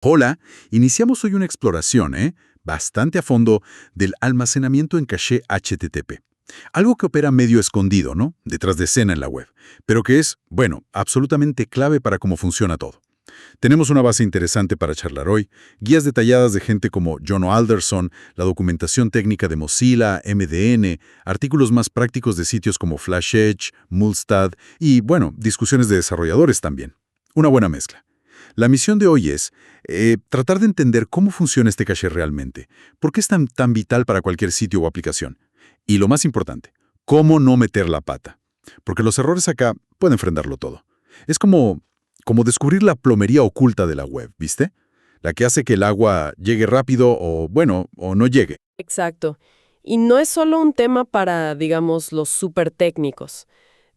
Hola, iniciamos hoy una exploración, bastante a fondo del almacenamiento en caché HTTP. Algo que opera medio escondido, ¿no? Detrás de escena en la web, pero que es, bueno, absolutamente clave para cómo funciona todo. Tenemos una base interesante para charlar hoy, guías detalladas de gente como John Alderson, la documentación técnica de Mozilla, MDN, artículos más prácticos de sitios como FlashEdge, Mulstad y, bueno, discusiones de desarrolladores también. Una buena mezcla. La misión de hoy es tratar de entender cómo funciona este caché realmente, por qué es tan vital para cualquier sitio o aplicación. Y lo más importante, cómo no meter la pata. Porque los errores acá pueden frenarlo todo. Es como descubrir la plomería oculta de la web, ¿viste? La que hace que el agua llegue rápido o, bueno, o no llegue. Exacto. Y no es solo un tema para, digamos, los súper técnicos.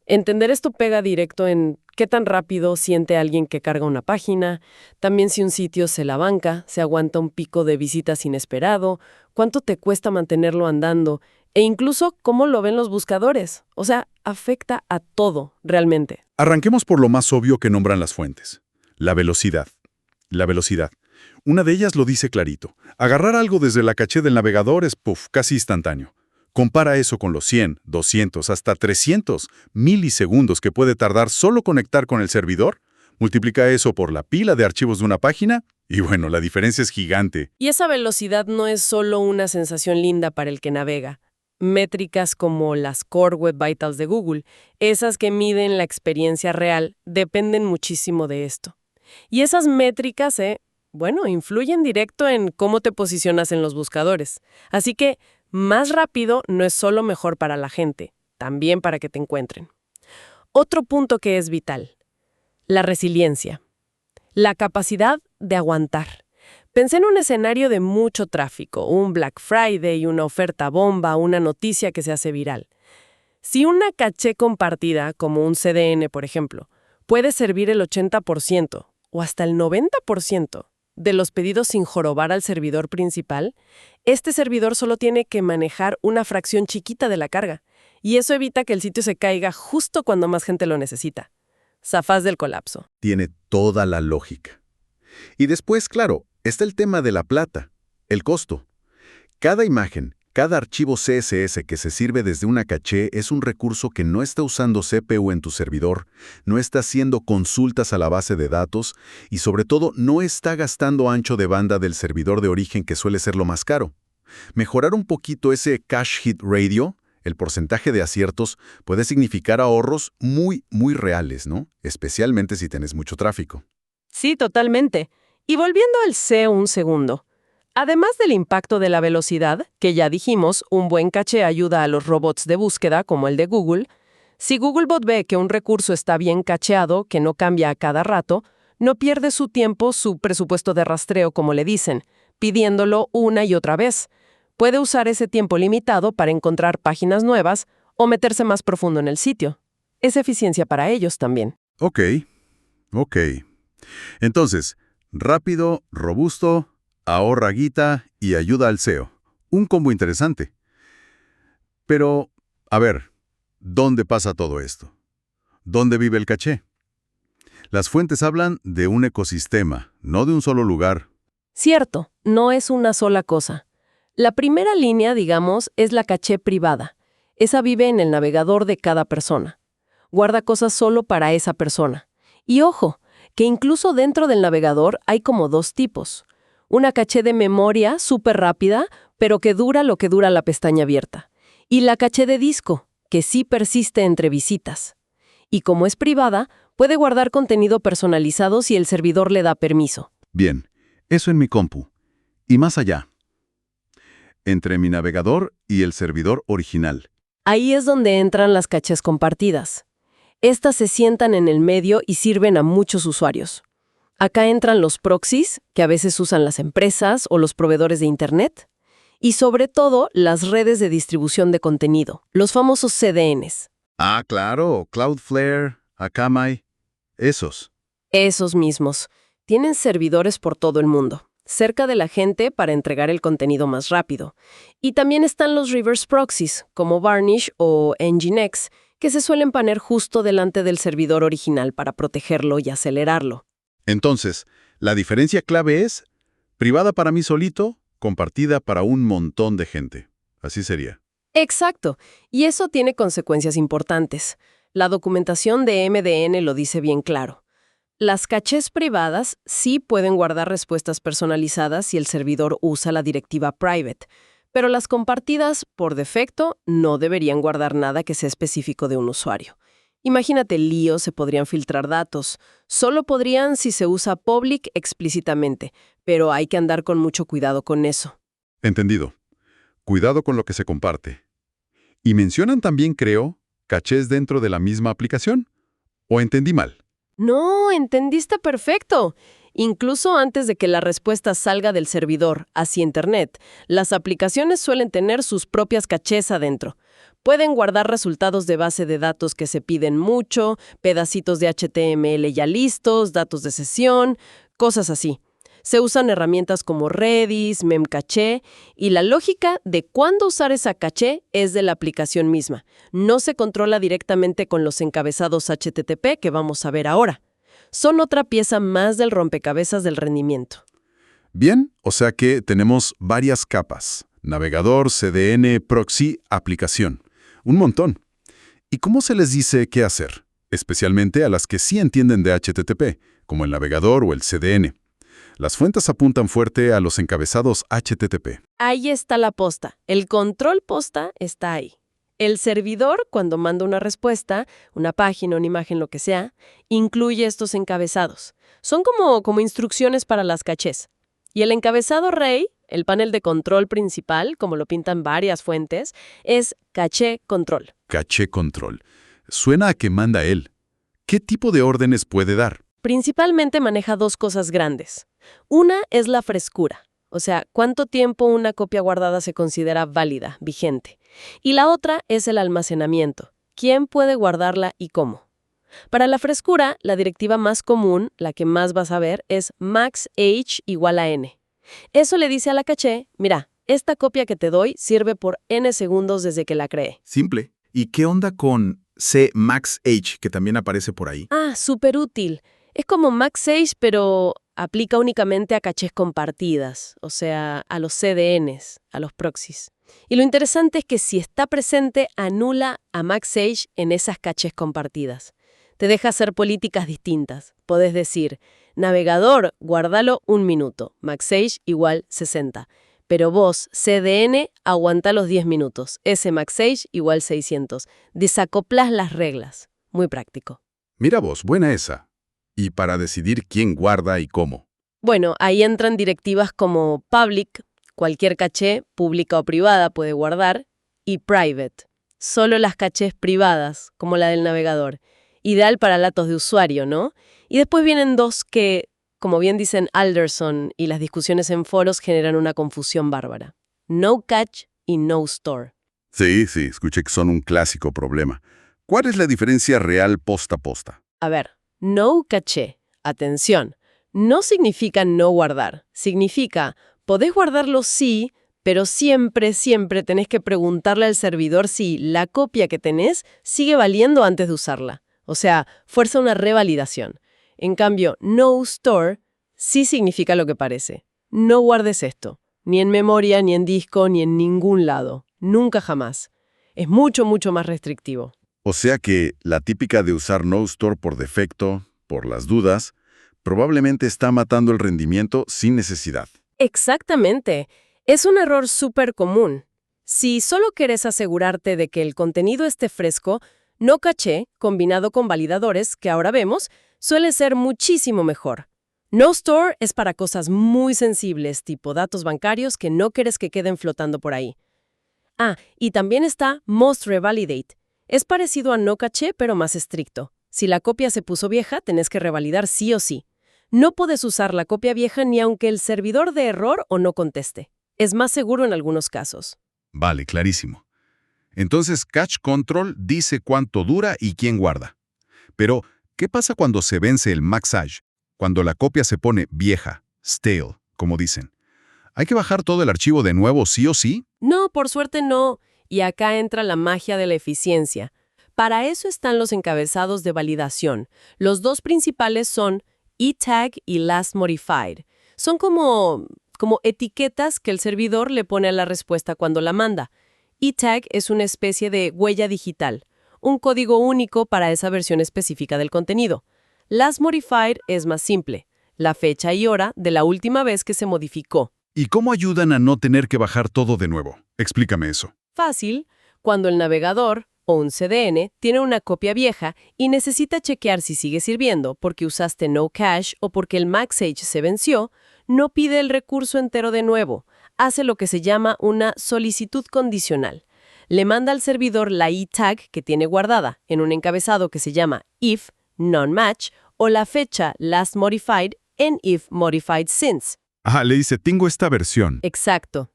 Entender esto pega directo en qué tan rápido siente alguien que carga una página, también si un sitio se la banca, se aguanta un pico de visitas inesperado, cuánto te cuesta mantenerlo andando, e incluso cómo lo ven los buscadores. O sea, afecta a todo, realmente. Arranquemos por lo más obvio que nombran las fuentes. La velocidad. La velocidad. Una de ellas lo dice clarito. Agarrar algo desde la caché del navegador es, casi instantáneo. Compara eso con los 100, 200, hasta 300 milisegundos que puede tardar solo conectar con el servidor. Multiplica eso por la pila de archivos de una página y bueno, la diferencia es gigante. Y esa velocidad no es solo una sensación linda para el que navega. Métricas como las Core Web Vitals de Google, esas que miden la experiencia real, dependen muchísimo de esto. Y esas métricas, bueno, influyen directo en cómo te posicionas en los buscadores. Así que más rápido no es solo mejor para la gente, también para que te encuentren. Otro punto que es vital, la resiliencia, la capacidad de aguantar. Pensé en un escenario de mucho tráfico, un Black Friday, una oferta bomba, una noticia que se hace viral. Si una caché compartida, como un CDN, por ejemplo, puede servir el 80% o hasta el 90% de los pedidos sin jorobar al servidor principal, este servidor solo tiene que manejar una fracción chiquita de la carga, y eso evita que el sitio se caiga justo cuando más gente lo necesita. Zafás del colapso. Tiene toda la lógica. Y después, claro, está el tema de la plata, el costo. Cada imagen, cada archivo CSS que se sirve desde una caché es un recurso que no está usando CPU en tu servidor, no está haciendo consultas a la base de datos y sobre todo no está gastando ancho de banda del servidor de origen que suele ser lo más caro. Mejorar un poquito ese cache hit ratio, el porcentaje de aciertos, puede significar ahorros muy reales, ¿no? Especialmente si tienes mucho tráfico. Sí, totalmente. Y volviendo al SEO un segundo. Además del impacto de la velocidad, que ya dijimos, un buen caché ayuda a los robots de búsqueda, como el de Google. Si Googlebot ve que un recurso está bien cacheado, que no cambia a cada rato, no pierde su tiempo, su presupuesto de rastreo, como le dicen, pidiéndolo una y otra vez. Puede usar ese tiempo limitado para encontrar páginas nuevas o meterse más profundo en el sitio. Es eficiencia para ellos también. Ok. Entonces, rápido, robusto, ahorra guita y ayuda al SEO. Un combo interesante. Pero, a ver, ¿dónde pasa todo esto? ¿Dónde vive el caché? Las fuentes hablan de un ecosistema, no de un solo lugar. Cierto, no es una sola cosa. La primera línea, digamos, es la caché privada. Esa vive en el navegador de cada persona. Guarda cosas solo para esa persona. Y ojo, que incluso dentro del navegador hay como dos tipos. Una caché de memoria súper rápida, pero que dura lo que dura la pestaña abierta. Y la caché de disco, que sí persiste entre visitas. Y como es privada, puede guardar contenido personalizado si el servidor le da permiso. Bien, eso en mi compu. Y más allá, entre mi navegador y el servidor original. Ahí es donde entran las cachés compartidas. Estas se sientan en el medio y sirven a muchos usuarios. Acá entran los proxies, que a veces usan las empresas o los proveedores de Internet, y sobre todo las redes de distribución de contenido, los famosos CDNs. Ah, claro, Cloudflare, Akamai, esos. Esos mismos. Tienen servidores por todo el mundo, cerca de la gente para entregar el contenido más rápido. Y también están los reverse proxies, como Varnish o Nginx, que se suelen poner justo delante del servidor original para protegerlo y acelerarlo. Entonces, La diferencia clave es privada para mí solito, compartida para un montón de gente. Así sería. Exacto, y eso tiene consecuencias importantes. La documentación de MDN lo dice bien claro. Las cachés privadas sí pueden guardar respuestas personalizadas si el servidor usa la directiva private, pero las compartidas, por defecto, no deberían guardar nada que sea específico de un usuario. Imagínate el lío, se podrían filtrar datos. Solo podrían si se usa public explícitamente, pero hay que andar con mucho cuidado con eso. Entendido. Cuidado con lo que se comparte. Y mencionan también, creo, cachés dentro de la misma aplicación. ¿O entendí mal? No, entendiste perfecto. Incluso antes de que la respuesta salga del servidor hacia Internet, las aplicaciones suelen tener sus propias cachés adentro. Pueden guardar resultados de base de datos que se piden mucho, pedacitos de HTML ya listos, datos de sesión, cosas así. Se usan herramientas como Redis, Memcache, y la lógica de cuándo usar esa caché es de la aplicación misma. No se controla directamente con los encabezados HTTP que vamos a ver ahora. Son otra pieza más del rompecabezas del rendimiento. Bien, o sea que tenemos varias capas. Navegador, CDN, proxy, aplicación. Un montón. ¿Y cómo se les dice qué hacer? Especialmente a las que sí entienden de HTTP, como el navegador o el CDN. Las fuentes apuntan fuerte a los encabezados HTTP. Ahí está la posta. El control posta está ahí. El servidor, cuando manda una respuesta, una página, una imagen, lo que sea, incluye estos encabezados. Son como instrucciones para las cachés. Y el encabezado rey, el panel de control principal, como lo pintan varias fuentes, es caché control. Caché control. Suena a que manda él. ¿Qué tipo de órdenes puede dar? Principalmente maneja dos cosas grandes. Una es la frescura, o sea, cuánto tiempo una copia guardada se considera válida, vigente. Y la otra es el almacenamiento, quién puede guardarla y cómo. Para la frescura, la directiva más común, la que más vas a ver, es maxH igual a n. Eso le dice a la caché, mira, esta copia que te doy sirve por n segundos desde que la creé. Simple. ¿Y qué onda con CMaxH, que también aparece por ahí? Ah, súper útil. Es como maxH, pero aplica únicamente a cachés compartidas, o sea, a los CDNs, a los proxies. Y lo interesante es que si está presente, anula a maxH en esas cachés compartidas. Te deja hacer políticas distintas. Podés decir, navegador, guárdalo 1 minuto, maxH igual 60. Pero vos, CDN, aguanta los 10 minutos, ese maxH igual 600. Desacoplás las reglas. Muy práctico. Mira vos, buena esa. Y para decidir quién guarda y cómo. Bueno, ahí entran directivas como public, cualquier caché, pública o privada, puede guardar, y private, solo las cachés privadas, como la del navegador. Ideal para datos de usuario, ¿no? Y después vienen dos que, como bien dicen Alderson y las discusiones en foros, generan una confusión bárbara. No catch y no store. Sí, escuché que son un clásico problema. ¿Cuál es la diferencia real posta a posta? A ver, no caché, atención, no significa no guardar. Significa, podés guardarlo sí, pero siempre tenés que preguntarle al servidor si la copia que tenés sigue valiendo antes de usarla. O sea, fuerza una revalidación. En cambio, no store sí significa lo que parece. No guardes esto, ni en memoria, ni en disco, ni en ningún lado. Nunca jamás. Es mucho más restrictivo. O sea que la típica de usar no store por defecto, por las dudas, probablemente está matando el rendimiento sin necesidad. Exactamente. Es un error súper común. Si solo quieres asegurarte de que el contenido esté fresco, no caché, combinado con validadores, que ahora vemos, suele ser muchísimo mejor. No store es para cosas muy sensibles, tipo datos bancarios que no quieres que queden flotando por ahí. Ah, y también está Most Revalidate. Es parecido a no caché, pero más estricto. Si la copia se puso vieja, tenés que revalidar sí o sí. No puedes usar la copia vieja ni aunque el servidor dé error o no conteste. Es más seguro en algunos casos. Vale, clarísimo. Entonces, Cache Control dice cuánto dura y quién guarda. Pero, ¿qué pasa cuando se vence el maxage? Cuando la copia se pone vieja, stale, como dicen. ¿Hay que bajar todo el archivo de nuevo sí o sí? No, por suerte no. Y acá entra la magia de la eficiencia. Para eso están los encabezados de validación. Los dos principales son eTag y Last Modified. Son como etiquetas que el servidor le pone a la respuesta cuando la manda. eTag es una especie de huella digital, un código único para esa versión específica del contenido. Last Modified es más simple, la fecha y hora de la última vez que se modificó. ¿Y cómo ayudan a no tener que bajar todo de nuevo? Explícame eso. Fácil, cuando el navegador o un CDN tiene una copia vieja y necesita chequear si sigue sirviendo porque usaste no cache o porque el MaxH se venció, no pide el recurso entero de nuevo. Hace lo que se llama una solicitud condicional. Le manda al servidor la eTag que tiene guardada en un encabezado que se llama if non-match o la fecha last modified en if modified since. Ajá, le dice, tengo esta versión. Exacto.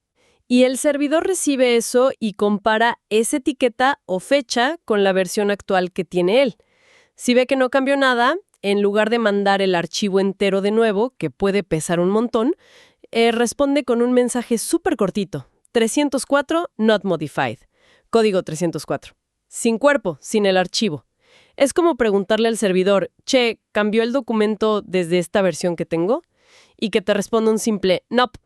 Y el servidor recibe eso y compara esa etiqueta o fecha con la versión actual que tiene él. Si ve que no cambió nada, en lugar de mandar el archivo entero de nuevo, que puede pesar un montón, responde con un mensaje súper cortito. 304 not modified. Código 304. Sin cuerpo, sin el archivo. Es como preguntarle al servidor, che, ¿cambió el documento desde esta versión que tengo? Y que te responda un simple nope.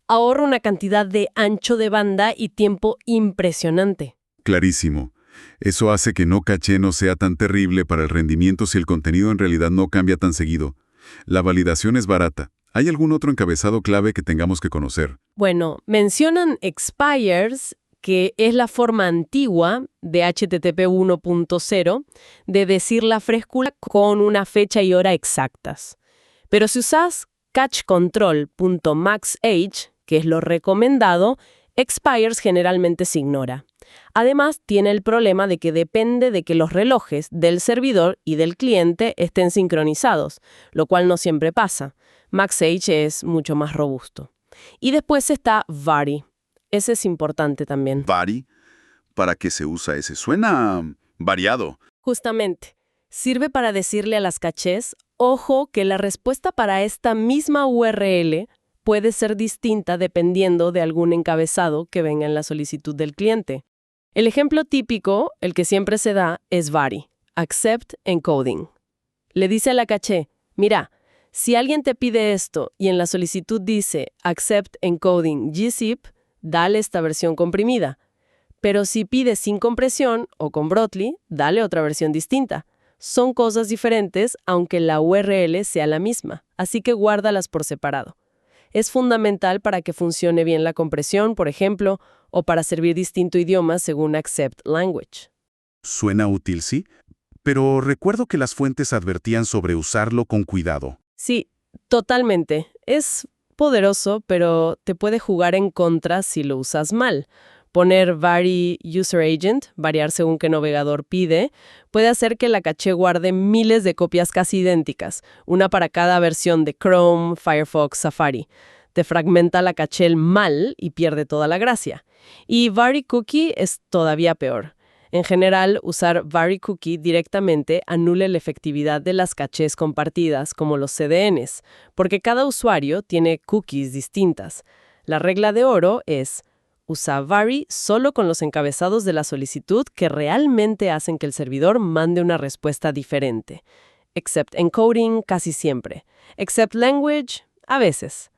Ahorra una cantidad de ancho de banda y tiempo impresionante. Clarísimo. Eso hace que no caché no sea tan terrible para el rendimiento si el contenido en realidad no cambia tan seguido. La validación es barata. ¿Hay algún otro encabezado clave que tengamos que conocer? Bueno, mencionan expires, que es la forma antigua de HTTP 1.0 de decir la frescura con una fecha y hora exactas. Pero si usas catchcontrol.maxH, que es lo recomendado, expires generalmente se ignora. Además, tiene el problema de que depende de que los relojes del servidor y del cliente estén sincronizados, lo cual no siempre pasa. MaxH es mucho más robusto. Y después está Vary. Ese es importante también. ¿Vary? ¿Para qué se usa ese? Suena variado. Justamente, sirve para decirle a las cachés, ojo, que la respuesta para esta misma URL puede ser distinta dependiendo de algún encabezado que venga en la solicitud del cliente. El ejemplo típico, el que siempre se da, es Vary, Accept Encoding. Le dice a la caché, mira, si alguien te pide esto y en la solicitud dice Accept Encoding gzip, dale esta versión comprimida. Pero si pide sin compresión o con Brotli, dale otra versión distinta. Son cosas diferentes, aunque la URL sea la misma, así que guárdalas por separado. Es fundamental para que funcione bien la compresión, por ejemplo, o para servir distinto idioma según Accept Language. Suena útil, sí, pero recuerdo que las fuentes advertían sobre usarlo con cuidado. Sí, totalmente. Es poderoso, pero te puede jugar en contra si lo usas mal. Poner Vary User Agent, variar según qué navegador pide, puede hacer que la caché guarde miles de copias casi idénticas, una para cada versión de Chrome, Firefox, Safari. Te fragmenta la caché mal y pierde toda la gracia. Y Vary Cookie es todavía peor. En general, usar Vary Cookie directamente anula la efectividad de las cachés compartidas, como los CDNs, porque cada usuario tiene cookies distintas. La regla de oro es: usa Vary solo con los encabezados de la solicitud que realmente hacen que el servidor mande una respuesta diferente. Accept Encoding casi siempre. Accept Language a veces.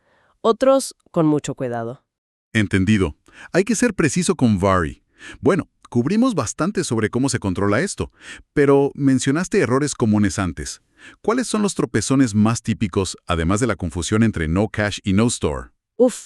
Otros con mucho cuidado. Entendido. Hay que ser preciso con Vary. Bueno, cubrimos bastante sobre cómo se controla esto, pero mencionaste errores comunes antes. ¿Cuáles son los tropezones más típicos, además de la confusión entre no cache y no store?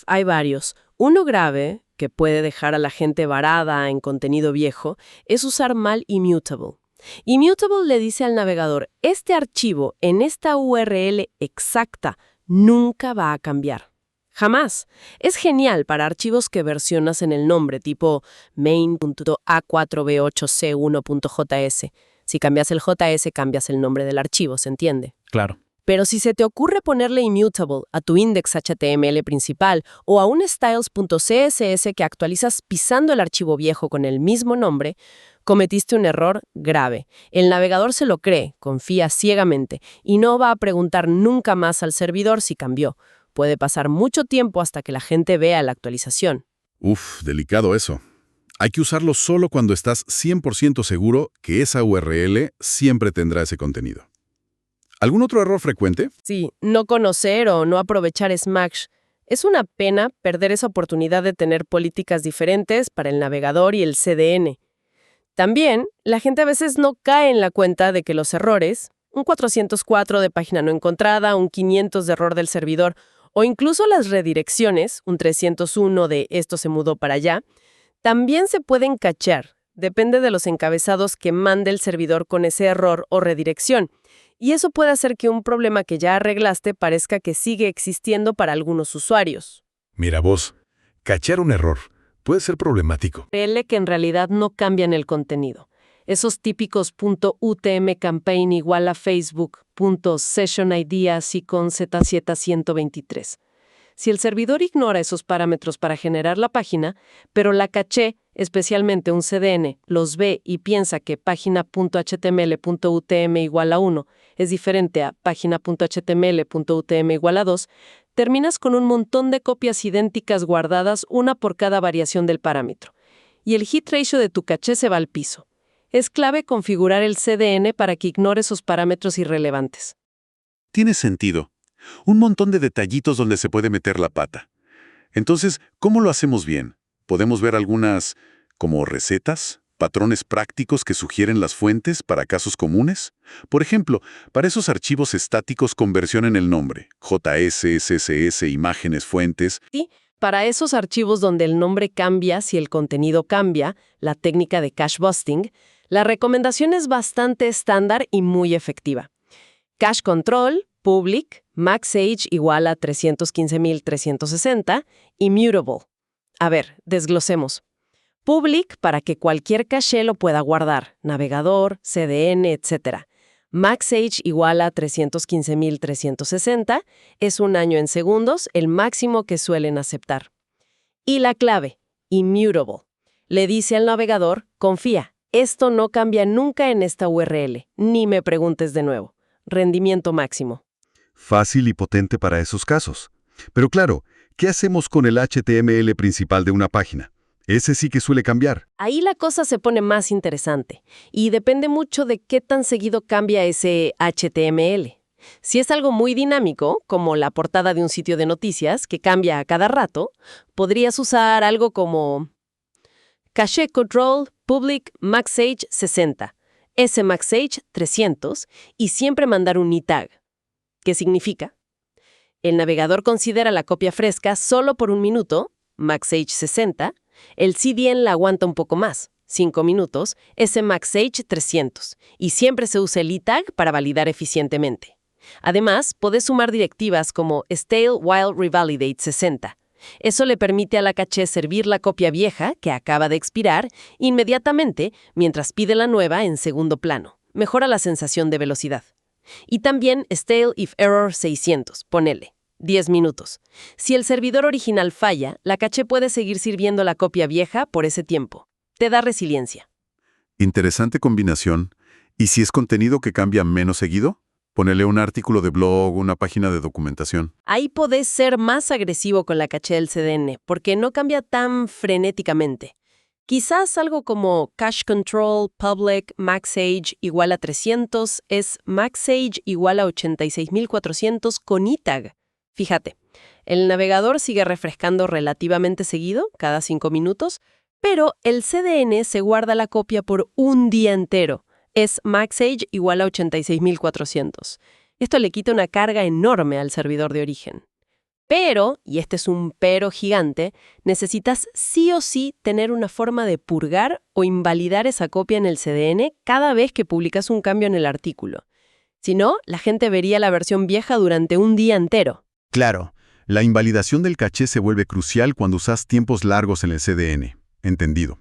Hay varios. Uno grave, que puede dejar a la gente varada en contenido viejo, es usar mal immutable. Immutable le dice al navegador, este archivo en esta URL exacta nunca va a cambiar. Jamás. Es genial para archivos que versionas en el nombre, tipo main.a4b8c1.js. Si cambias el JS, cambias el nombre del archivo, ¿se entiende? Claro. Pero si se te ocurre ponerle immutable a tu index HTML principal o a un styles.css que actualizas pisando el archivo viejo con el mismo nombre, cometiste un error grave. El navegador se lo cree, confía ciegamente y no va a preguntar nunca más al servidor si cambió. Puede pasar mucho tiempo hasta que la gente vea la actualización. Delicado eso. Hay que usarlo solo cuando estás 100% seguro que esa URL siempre tendrá ese contenido. ¿Algún otro error frecuente? Sí, no conocer o no aprovechar Smash. Es una pena perder esa oportunidad de tener políticas diferentes para el navegador y el CDN. También, la gente a veces no cae en la cuenta de que los errores, un 404 de página no encontrada, un 500 de error del servidor, o incluso las redirecciones, un 301 de esto se mudó para allá, también se pueden cachar. Depende de los encabezados que mande el servidor con ese error o redirección. Y eso puede hacer que un problema que ya arreglaste parezca que sigue existiendo para algunos usuarios. Mira vos, cachar un error puede ser problemático. Créele que en realidad no cambian el contenido. Esos típicos .utm campaign igual a Facebook, .session ID así con Z123. Si el servidor ignora esos parámetros para generar la página, pero la caché, especialmente un CDN, los ve y piensa que página.html.utm igual a 1 es diferente a página.html.utm igual a 2, terminas con un montón de copias idénticas guardadas, una por cada variación del parámetro. Y el hit ratio de tu caché se va al piso. Es clave configurar el CDN para que ignore esos parámetros irrelevantes. Tiene sentido. Un montón de detallitos donde se puede meter la pata. Entonces, ¿cómo lo hacemos bien? ¿Podemos ver algunas, como recetas, patrones prácticos que sugieren las fuentes para casos comunes? Por ejemplo, para esos archivos estáticos con versión en el nombre, JS, SSS, imágenes, fuentes. Sí, para esos archivos donde el nombre cambia si el contenido cambia, la técnica de cache busting, la recomendación es bastante estándar y muy efectiva. Cache control, public, maxage igual a 315.360, immutable. A ver, desglosemos. Public para que cualquier caché lo pueda guardar, navegador, CDN, etc. Maxage igual a 315.360 es un año en segundos, el máximo que suelen aceptar. Y la clave, immutable. Le dice al navegador, confía, esto no cambia nunca en esta URL, ni me preguntes de nuevo. Rendimiento máximo. Fácil y potente para esos casos. Pero claro, ¿qué hacemos con el HTML principal de una página? Ese sí que suele cambiar. Ahí la cosa se pone más interesante y depende mucho de qué tan seguido cambia ese HTML. Si es algo muy dinámico, como la portada de un sitio de noticias que cambia a cada rato, podrías usar algo como cache control public maxage 60, smaxage 300 y siempre mandar un e-tag. ¿Qué significa? El navegador considera la copia fresca solo por un minuto, maxage 60, el CDN la aguanta un poco más, 5 minutos, smaxage 300, y siempre se usa el e-tag para validar eficientemente. Además, podés sumar directivas como stale while revalidate 60. Eso le permite a la caché servir la copia vieja, que acaba de expirar, inmediatamente mientras pide la nueva en segundo plano. Mejora la sensación de velocidad. Y también stale if error 600, ponele. 10 minutos. Si el servidor original falla, la caché puede seguir sirviendo la copia vieja por ese tiempo. Te da resiliencia. Interesante combinación. ¿Y si es contenido que cambia menos seguido? Ponele un artículo de blog, una página de documentación. Ahí podés ser más agresivo con la caché del CDN, porque no cambia tan frenéticamente. Quizás algo como cache control public maxage igual a 300 es maxage igual a 86.400 con e-tag. Fíjate, el navegador sigue refrescando relativamente seguido, cada 5 minutos, pero el CDN se guarda la copia por un día entero. Es maxage igual a 86.400. Esto le quita una carga enorme al servidor de origen. Pero, y este es un pero gigante, necesitas sí o sí tener una forma de purgar o invalidar esa copia en el CDN cada vez que publicas un cambio en el artículo. Si no, la gente vería la versión vieja durante un día entero. Claro, la invalidación del caché se vuelve crucial cuando usas tiempos largos en el CDN. Entendido.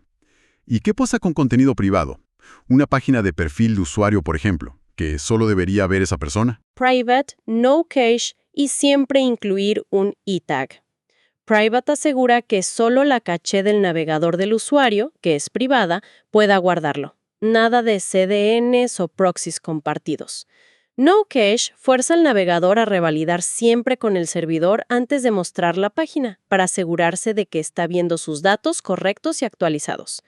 ¿Y qué pasa con contenido privado? Una página de perfil de usuario, por ejemplo, que solo debería ver esa persona. Private, no cache y siempre incluir un e-tag. Private asegura que solo la caché del navegador del usuario, que es privada, pueda guardarlo. Nada de CDNs o proxies compartidos. No cache fuerza al navegador a revalidar siempre con el servidor antes de mostrar la página, para asegurarse de que está viendo sus datos correctos y actualizados.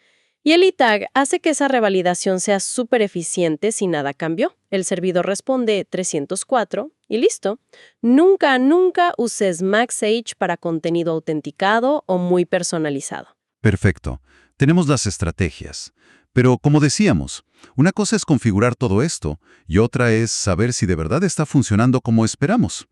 Y el E-Tag hace que esa revalidación sea súper eficiente si nada cambió. El servidor responde 304 y listo. Nunca, nunca uses MaxH para contenido autenticado o muy personalizado. Perfecto. Tenemos las estrategias. Pero, como decíamos, una cosa es configurar todo esto y otra es saber si de verdad está funcionando como esperamos.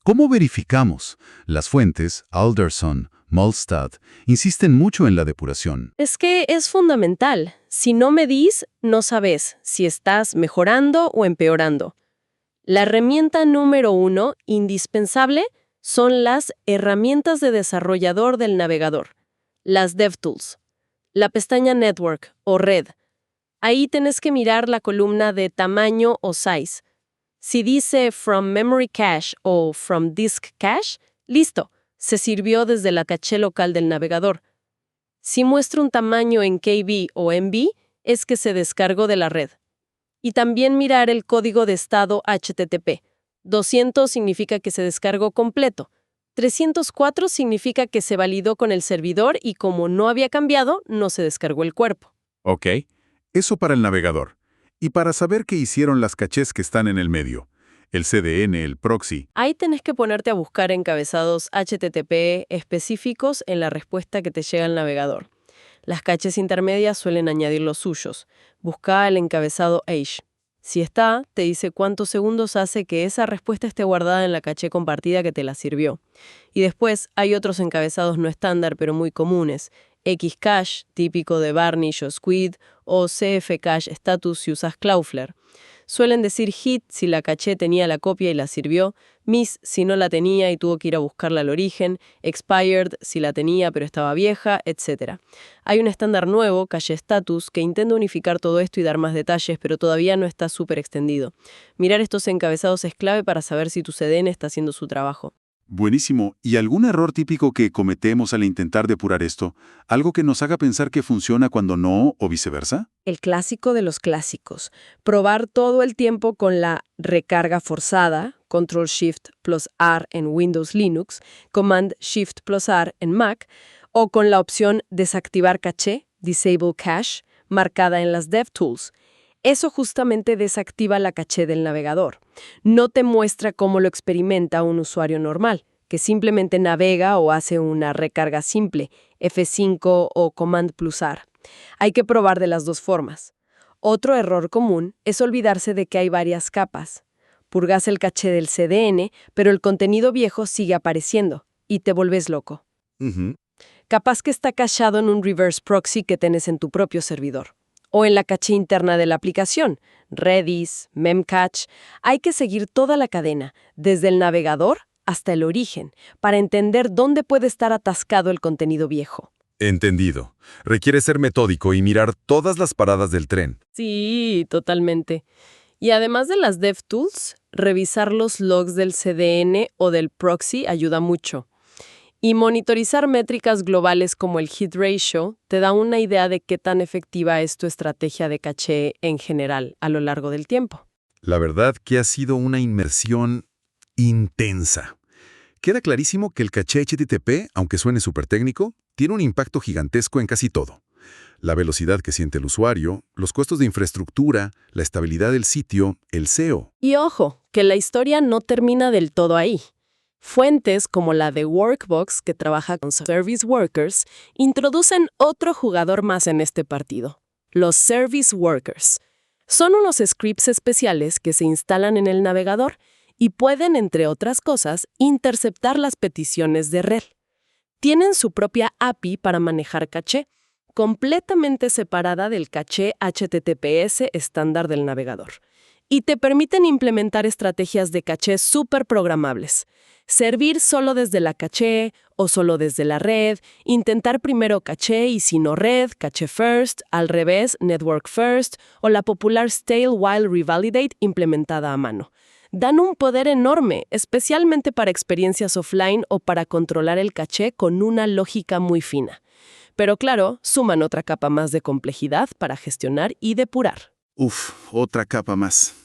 ¿Cómo verificamos? Las fuentes, Alderson, Molstad, insisten mucho en la depuración. Es que es fundamental. Si no medís, no sabes si estás mejorando o empeorando. La herramienta número 1, indispensable, son las herramientas de desarrollador del navegador, las DevTools. La pestaña Network o Red. Ahí tenés que mirar la columna de tamaño o size. Si dice From Memory Cache o From Disk Cache, listo, se sirvió desde la caché local del navegador. Si muestra un tamaño en KB o MB, es que se descargó de la red. Y también mirar el código de estado HTTP. 200 significa que se descargó completo. 304 significa que se validó con el servidor y como no había cambiado, no se descargó el cuerpo. Ok, eso para el navegador. Y para saber qué hicieron las cachés que están en el medio, el CDN, el proxy. Ahí tenés que ponerte a buscar encabezados HTTP específicos en la respuesta que te llega al navegador. Las cachés intermedias suelen añadir los suyos. Busca el encabezado H. Si está, te dice cuántos segundos hace que esa respuesta esté guardada en la caché compartida que te la sirvió. Y después hay otros encabezados no estándar pero muy comunes. Xcache, típico de Varnish o Squid, o CFcache status si usas Cloudflare. Suelen decir hit si la caché tenía la copia y la sirvió, miss si no la tenía y tuvo que ir a buscarla al origen, expired si la tenía pero estaba vieja, etc. Hay un estándar nuevo, cache status, que intenta unificar todo esto y dar más detalles, pero todavía no está súper extendido. Mirar estos encabezados es clave para saber si tu CDN está haciendo su trabajo. Buenísimo. ¿Y algún error típico que cometemos al intentar depurar esto? ¿Algo que nos haga pensar que funciona cuando no o viceversa? El clásico de los clásicos. Probar todo el tiempo con la recarga forzada, Ctrl+Shift+R en Windows Linux, Command+Shift+R en Mac, o con la opción desactivar caché, Disable Cache, marcada en las DevTools. Eso justamente desactiva la caché del navegador. No te muestra cómo lo experimenta un usuario normal, que simplemente navega o hace una recarga simple, F5 o Command+R. Hay que probar de las dos formas. Otro error común es olvidarse de que hay varias capas. Purgas el caché del CDN, pero el contenido viejo sigue apareciendo y te vuelves loco. Capaz que está cachado en un reverse proxy que tenés en tu propio servidor. O en la caché interna de la aplicación, Redis, Memcache. Hay que seguir toda la cadena, desde el navegador hasta el origen, para entender dónde puede estar atascado el contenido viejo. Entendido. Requiere ser metódico y mirar todas las paradas del tren. Sí, totalmente. Y además de las DevTools, revisar los logs del CDN o del proxy ayuda mucho. Y monitorizar métricas globales como el hit ratio te da una idea de qué tan efectiva es tu estrategia de caché en general a lo largo del tiempo. La verdad que ha sido una inmersión intensa. Queda clarísimo que el caché HTTP, aunque suene súper técnico, tiene un impacto gigantesco en casi todo. La velocidad que siente el usuario, los costos de infraestructura, la estabilidad del sitio, el SEO. Y ojo, que la historia no termina del todo ahí. Fuentes como la de Workbox, que trabaja con Service Workers, introducen otro jugador más en este partido, los Service Workers. Son unos scripts especiales que se instalan en el navegador y pueden, entre otras cosas, interceptar las peticiones de REL. Tienen su propia API para manejar caché, completamente separada del caché HTTPS estándar del navegador. Y te permiten implementar estrategias de caché súper programables. Servir solo desde la caché o solo desde la red, intentar primero caché y si no red, caché first, al revés, network first, o la popular stale while revalidate implementada a mano. Dan un poder enorme, especialmente para experiencias offline o para controlar el caché con una lógica muy fina. Pero claro, suman otra capa más de complejidad para gestionar y depurar. Otra capa más.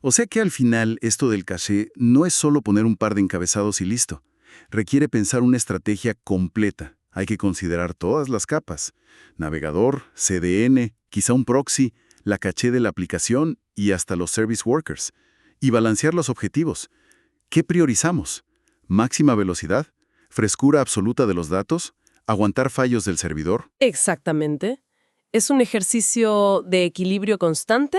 O sea que al final esto del caché no es solo poner un par de encabezados y listo. Requiere pensar una estrategia completa, Hay que considerar todas las capas. Navegador, CDN, quizá un proxy, la caché de la aplicación y hasta los service workers. Y balancear los objetivos. ¿Qué priorizamos? ¿Máxima velocidad? ¿Frescura absoluta de los datos? ¿Aguantar fallos del servidor? Exactamente. Es un ejercicio de equilibrio constante.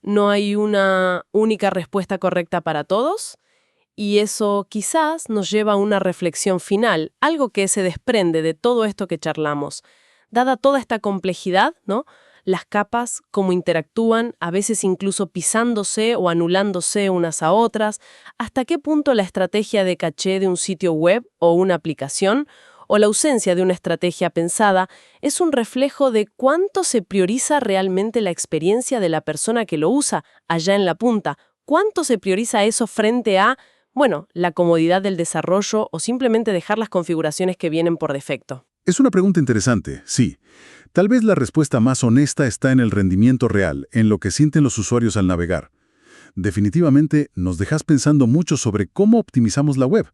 No hay una única respuesta correcta para todos. Y eso quizás nos lleva a una reflexión final, algo que se desprende de todo esto que charlamos. Dada toda esta complejidad, ¿no? Las capas, cómo interactúan, a veces incluso pisándose o anulándose unas a otras, hasta qué punto la estrategia de caché de un sitio web o una aplicación, o la ausencia de una estrategia pensada, es un reflejo de cuánto se prioriza realmente la experiencia de la persona que lo usa, allá en la punta, cuánto se prioriza eso frente a, bueno, la comodidad del desarrollo o simplemente dejar las configuraciones que vienen por defecto. Es una pregunta interesante, sí. Tal vez la respuesta más honesta está en el rendimiento real, en lo que sienten los usuarios al navegar. Definitivamente nos dejas pensando mucho sobre cómo optimizamos la web.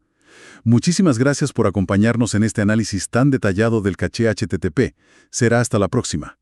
Muchísimas gracias por acompañarnos en este análisis tan detallado del caché HTTP. Será hasta la próxima.